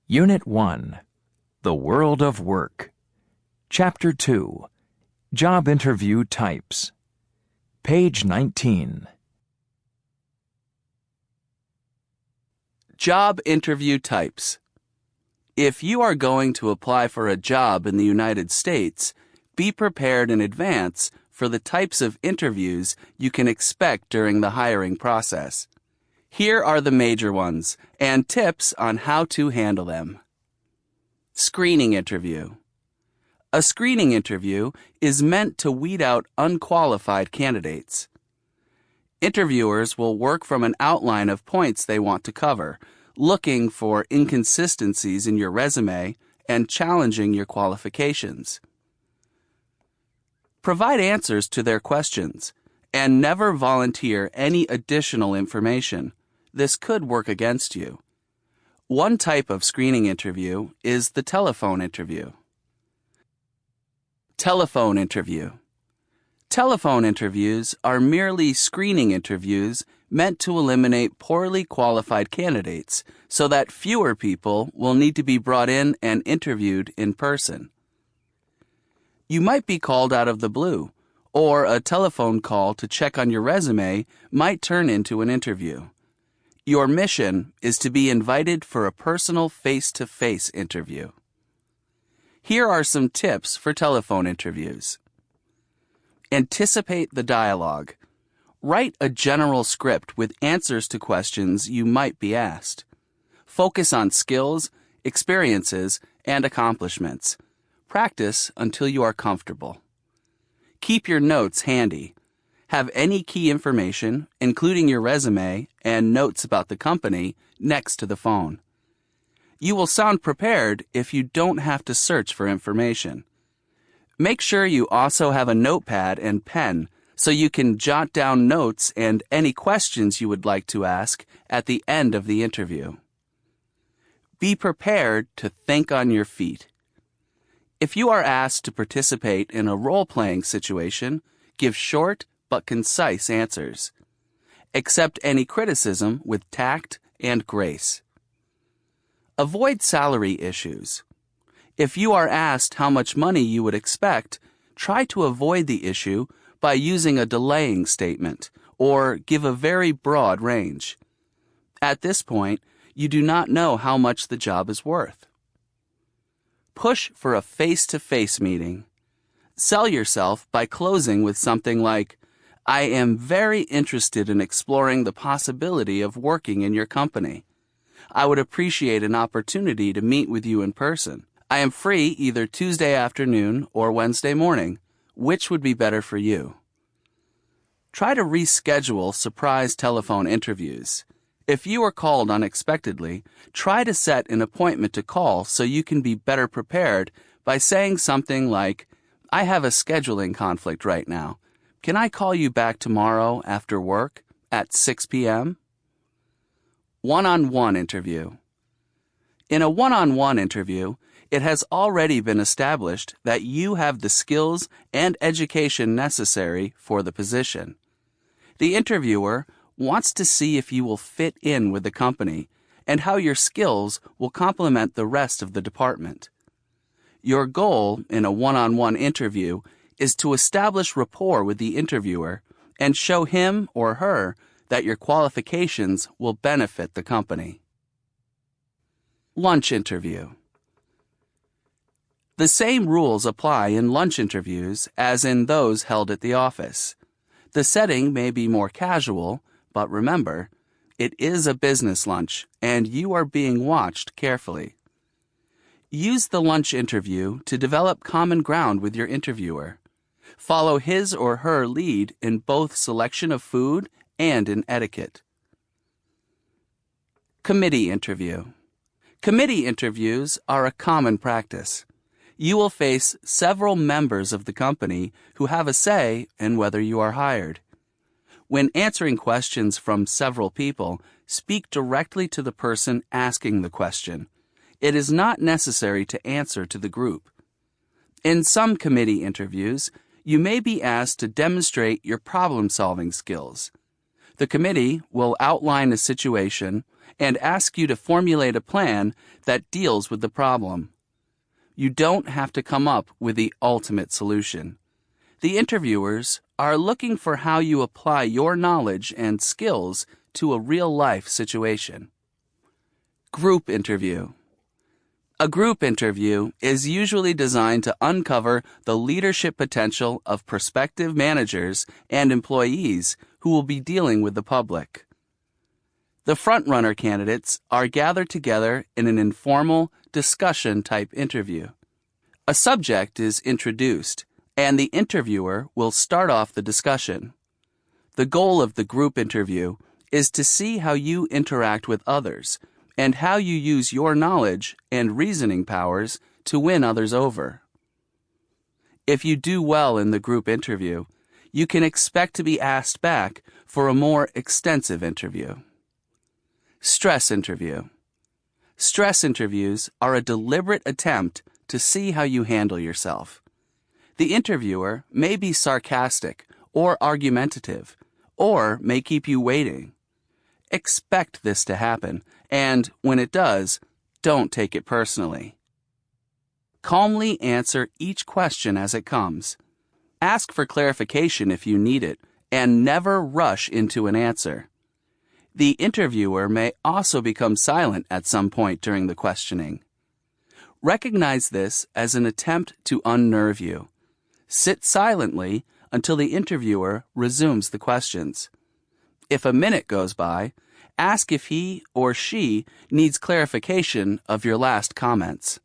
Unit 1, The World of Work. Chapter 2, Job Interview Types. Page 19. Job interview types. If you are going to apply for a job in the United States, be prepared in advance for the types of interviews you can expect during the hiring process. Here are the major ones and tips on how to handle them. Screening interview. A screening interview is meant to weed out unqualified candidates. Interviewers will work from an outline of points they want to cover, looking for inconsistencies in your resume and challenging your qualifications. Provide answers to their questions and never volunteer any additional information. This could work against you. One type of screening interview is the telephone interview. Telephone interview. Telephone interviews are merely screening interviews meant to eliminate poorly qualified candidates so that fewer people will need to be brought in and interviewed in person. You might be called out of the blue, or a telephone call to check on your resume might turn into an interview. Your mission is to be invited for a personal face-to-face interview. Here are some tips for telephone interviews. Anticipate the dialogue. Write a general script with answers to questions you might be asked. Focus on skills, experiences, and accomplishments. Practice until you are comfortable. Keep your notes handy. Have any key information, including your resume and notes about the company, next to the phone. You will sound prepared if you don't have to search for information. Make sure you also have a notepad and pen so you can jot down notes and any questions you would like to ask at the end of the interview. Be prepared to think on your feet. If you are asked to participate in a role-playing situation, give short but concise answers. Accept any criticism with tact and grace. Avoid salary issues. If you are asked how much money you would expect, try to avoid the issue by using a delaying statement or give a very broad range. At this point, you do not know how much the job is worth. Push for a face-to-face meeting. Sell yourself by closing with something like, "I am very interested in exploring the possibility of working in your company. I would appreciate an opportunity to meet with you in person. I am free either Tuesday afternoon or Wednesday morning. Which would be better for you?" Try to reschedule surprise telephone interviews. If you are called unexpectedly, try to set an appointment to call so you can be better prepared by saying something like, "I have a scheduling conflict right now. Can I call you back tomorrow after work at 6 p.m.? One-on-one interview. In a one-on-one interview, it has already been established that you have the skills and education necessary for the position. The interviewer wants to see if you will fit in with the company and how your skills will complement the rest of the department. Your goal in a one-on-one interview is to establish rapport with the interviewer and show him or her that your qualifications will benefit the company. Lunch interview. The same rules apply in lunch interviews as in those held at the office. The setting may be more casual, but remember, it is a business lunch and you are being watched carefully. Use the lunch interview to develop common ground with your interviewer. Follow his or her lead in both selection of food and in etiquette. Committee interview. Committee interviews are a common practice. You will face several members of the company who have a say in whether you are hired. When answering questions from several people, speak directly to the person asking the question. It is not necessary to answer to the group. In some committee interviews, you may be asked to demonstrate your problem-solving skills. The committee will outline a situation, and ask you to formulate a plan that deals with the problem. You don't have to come up with the ultimate solution. The interviewers are looking for how you apply your knowledge and skills to a real-life situation. Group interview. A group interview is usually designed to uncover the leadership potential of prospective managers and employees who will be dealing with the public. The front-runner candidates are gathered together in an informal, discussion-type interview. A subject is introduced, and the interviewer will start off the discussion. The goal of the group interview is to see how you interact with others and how you use your knowledge and reasoning powers to win others over. If you do well in the group interview, you can expect to be asked back for a more extensive interview. Stress interview. Stress interviews are a deliberate attempt to see how you handle yourself. The interviewer may be sarcastic or argumentative, or may keep you waiting. Expect this to happen, and when it does, don't take it personally. Calmly answer each question as it comes. Ask for clarification if you need it, and never rush into an answer. The interviewer may also become silent at some point during the questioning. Recognize this as an attempt to unnerve you. Sit silently until the interviewer resumes the questions. If a minute goes by, ask if he or she needs clarification of your last comments.